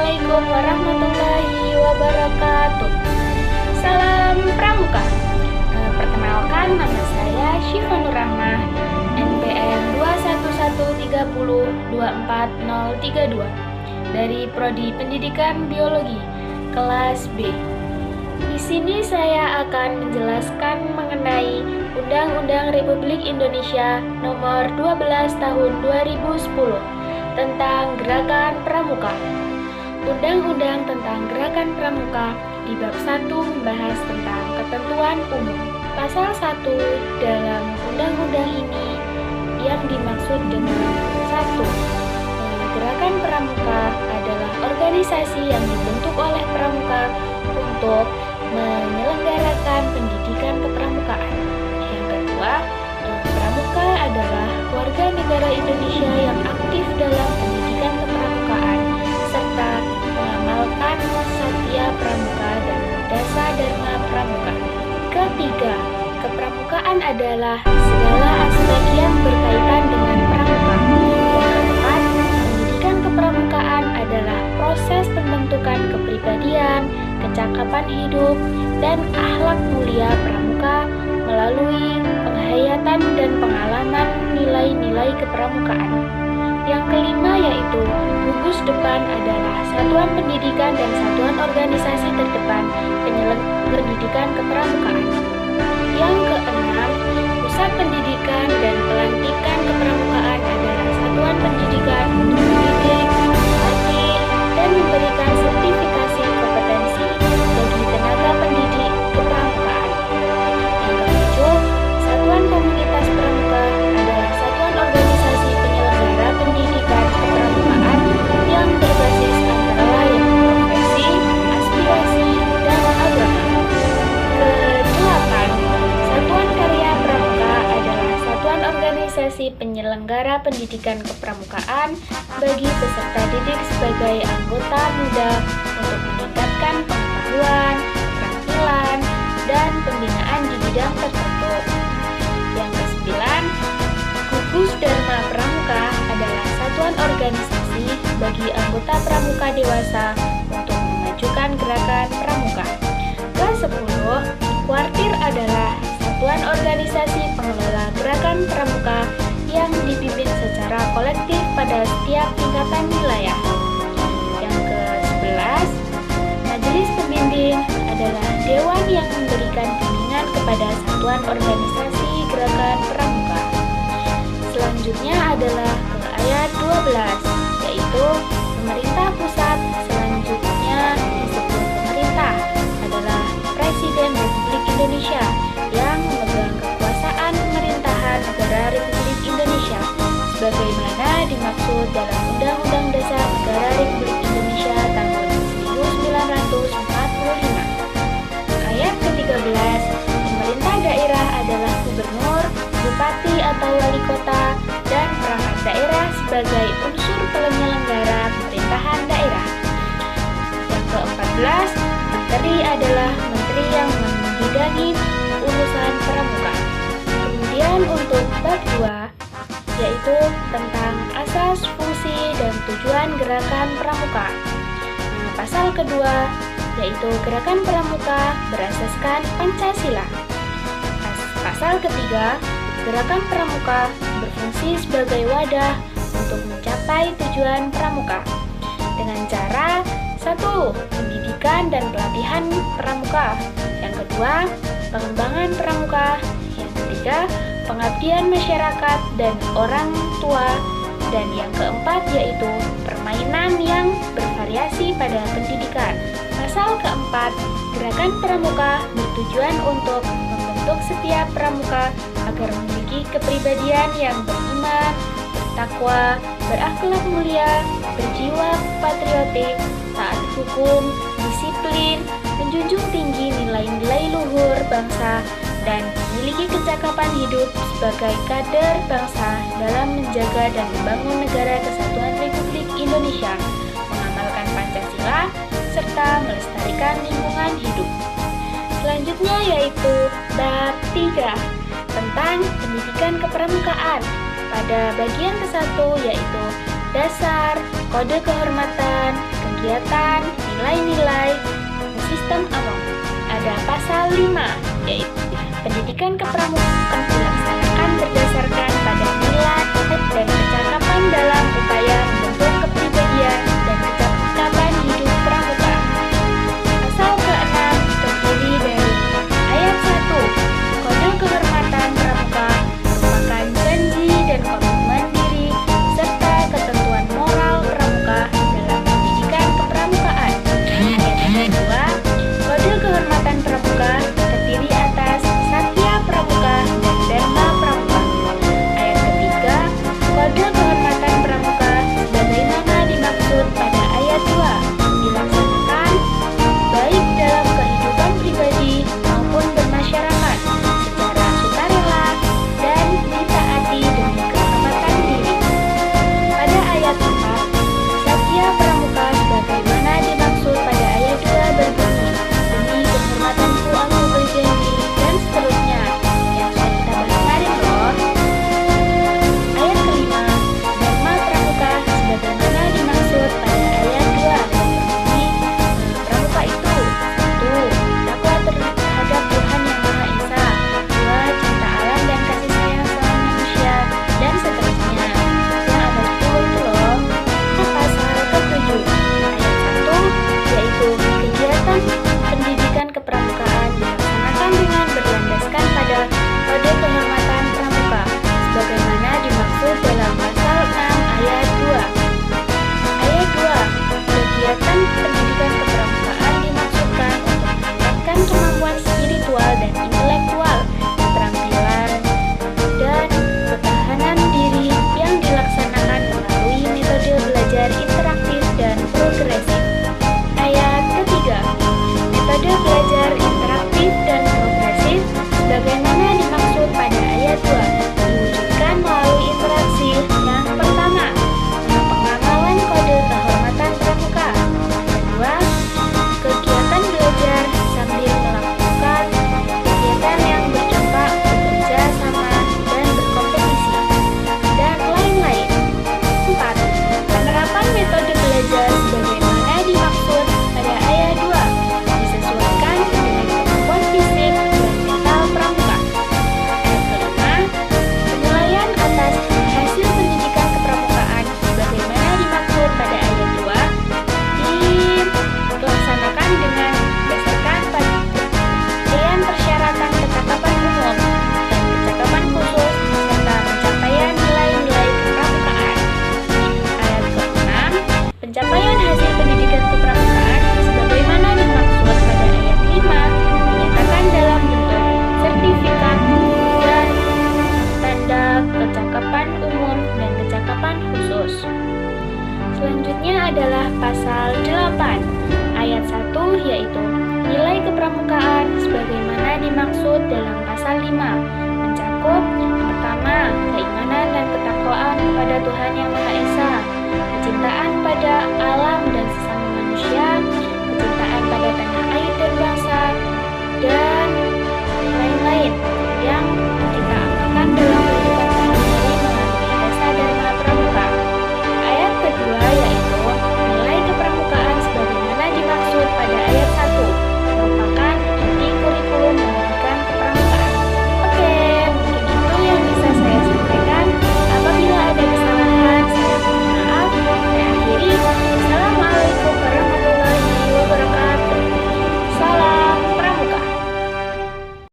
Assalamualaikum warahmatullahi wabarakatuh. Salam Pramuka. Perkenalkan, nama saya Syifa Nur Rahmah, NPM 21130240032 dari Prodi Pendidikan Biologi kelas B. Di sini saya akan menjelaskan mengenai Undang-Undang Republik Indonesia Nomor 12 Tahun 2010 tentang Gerakan Pramuka. Undang-undang tentang Gerakan Pramuka di bab 1 membahas tentang ketentuan umum. Pasal 1 dalam undang-undang ini yang dimaksud dengan 1. Gerakan Pramuka adalah organisasi yang dibentuk oleh pramuka untuk menyelenggarakan pendidikan kepramukaan. Yang kedua, pramuka adalah warga negara Indonesia yang aktif dalam pendidikan kepramukaan serta mengamalkan satya pramuka dan dasar dharma pramuka. Ketiga, kepramukaan adalah segala aspek yang berkaitan dengan pramuka. Yang keempat, pendidikan kepramukaan adalah proses pembentukan kepribadian, kecakapan hidup, dan akhlak mulia pramuka melalui penghayatan dan pengalaman nilai-nilai kepramukaan. Yang kelima yaitu gugus depan adalah satuan pendidikan dan satuan organisasi terdepan penyelenggara pendidikan kepramukaan. Yang keenam, pusat pendidikan dan pelantikan kepramukaan adalah satuan pendidikan untuk mendidik, melatih, dan memberikan sertifikasi kompetensi bagi tenaga pendidik kepramukaan. Yang ketujuh, satuan komunitas pramuka adalah satuan organisasi penyelenggara pendidikan kepramukaan yang berbasis antara lain profesi, aspirasi, dan agama. Kedelapan, satuan karya pramuka adalah satuan organisasi penyelenggara pendidikan kepramukaan bagi peserta didik sebagai anggota muda untuk meningkatkan pengetahuan, keterampilan, dan pembinaan di bidang tertentu. Yang kesembilan, gugus dharma pramuka adalah satuan organisasi bagi anggota pramuka dewasa untuk memajukan gerakan pramuka. Ke-10, kuartir adalah satuan organisasi pengelola gerakan pramuka yang dipimpin secara kolektif pada setiap tingkatan wilayah. Yang ke-11, majelis pembimbing adalah dewan yang memberikan bimbingan kepada satuan organisasi gerakan pramuka. Selanjutnya adalah ke ayat 12, yaitu pemerintah pusat. Selanjutnya disebut pemerintah adalah Presiden Republik Indonesia yang memegang kekuasaan pemerintahan negara Republik Indonesia sebagaimana dimaksud dalam Undang-Undang Dasar Negara Republik Indonesia tahun 1945. Ayat ke-13, pemerintah daerah adalah gubernur, bupati atau wali kota, dan perangkat daerah sebagai unsur penyelenggara pemerintahan daerah. Yang ke-14, menteri adalah menteri yang membidangi urusan pramuka. Kemudian untuk bab 2, yaitu tentang asas, fungsi, dan tujuan gerakan pramuka. Pasal kedua, yaitu gerakan pramuka berasaskan Pancasila. Pasal ketiga, gerakan pramuka berfungsi sebagai wadah untuk mencapai tujuan pramuka dengan cara 1. Pendidikan dan pelatihan pramuka. Yang kedua, pengembangan pramuka. Yang ketiga, pengabdian masyarakat dan orang tua. Dan yang keempat yaitu permainan yang bervariasi pada pendidikan. Pasal keempat, gerakan pramuka bertujuan untuk membentuk setiap pramuka agar memiliki kepribadian yang beriman, bertakwa, berakhlak mulia, berjiwa patriotik, taat hukum, disiplin, menjunjung tinggi nilai-nilai luhur bangsa, dan memiliki kecakapan hidup sebagai kader bangsa dalam menjaga dan membangun negara kesatuan Republik Indonesia, mengamalkan Pancasila, serta melestarikan lingkungan hidup. Selanjutnya yaitu bab 3 tentang pendidikan kepramukaan. Pada bagian ke-1 yaitu dasar, kode kehormatan, kegiatan, nilai-nilai, sistem awam. Ada pasal 5, yaitu pendidikan kepramukaan dilaksanakan berdasarkan pada nilai dan kecakapan dalam upaya membentuk kepribadian dan kecakapan hidup pramuka. Pasal ke-6 terdiri dari ayat 1. Kode kehormatan pramuka merupakan janji dan komitmen diri serta ketentuan moral pramuka dalam pendidikan kepramukaan. Ayat 2. Kode kehormatan pramuka terdiri atas satya pramuka dan dharma pramuka. Ayat ketiga, kode kehormatan pramuka sebagaimana dimaksud pada ayat 2 dilaksanakan baik dalam kehidupan pribadi maupun bermasyarakat secara sukarela dan ditaati demi kehormatan diri. Pada ayat 4, satya pramuka sebagaimana dimaksud pada ayat 2 berbunyi, demi kehormatanku aku berjanji, dan seterusnya yang sudah kita bahas kemarin loh. Ayat kelima, dharma pramuka sebagaimana dimaksud pada ayat 2 yang berbunyi, pramuka itu 1. Takwa terhadap Tuhan Yang Maha Esa, 2. Cinta alam dan kasih sayang sama manusia, dan seterusnya. Yang ada 10 itu loh. Pasal ke-7 ayat 1, yaitu kegiatan pendidikan kepramukaan dilaksanakan dengan berlandaskan pada kode kehormatan pramuka sebagaimana dimaksud dalam pasal 6 ayat 2. Ayat 2. Kegiatan pendidikan kepramukaan dimaksudkan untuk meningkatkan kemampuan spiritual dan intelektual, keterampilan, dan ketahanan diri yang dilaksanakan melalui metode belajar interaktif dan progresif. Ayat ketiga, metode belajar interaktif dan progresif sebagaimana dimaksud pada ayat 2 diwujudkan melalui interaksi yang pertama, pengawalan kode kehormatan pramuka. Kedua, kegiatan belajar sambil melakukan kegiatan yang berdampak bekerja sama dan berkompetisi, dan lain-lain. 4. Penerapan metode belajar sebagaimana dimaksud pada ayat 2 disesuaikan dengan kemampuan fisik dan mental pramuka. Ayat kelima, penilaian atas hasil pendidikan kepramukaan sebagaimana dimaksud pada ayat 2 dilaksanakan dengan berdasarkan pencapaian persyaratan kecakapan umum dan kecakapan khusus serta pencapaian nilai-nilai kepramukaan. Ayat ke-6, pencapaian hasil pendidikan kepramukaan sebagaimana dimaksud pada ayat 5 dinyatakan dalam bentuk sertifikat dan tanda kecakapan umum dan kecakapan khusus. Selanjutnya adalah pasal 8 ayat 1, yaitu nilai kepramukaan sebagaimana dimaksud dalam pasal 5 mencakup yang pertama, keimanan dan ketakwaan kepada Tuhan Yang Maha Esa, kecintaan pada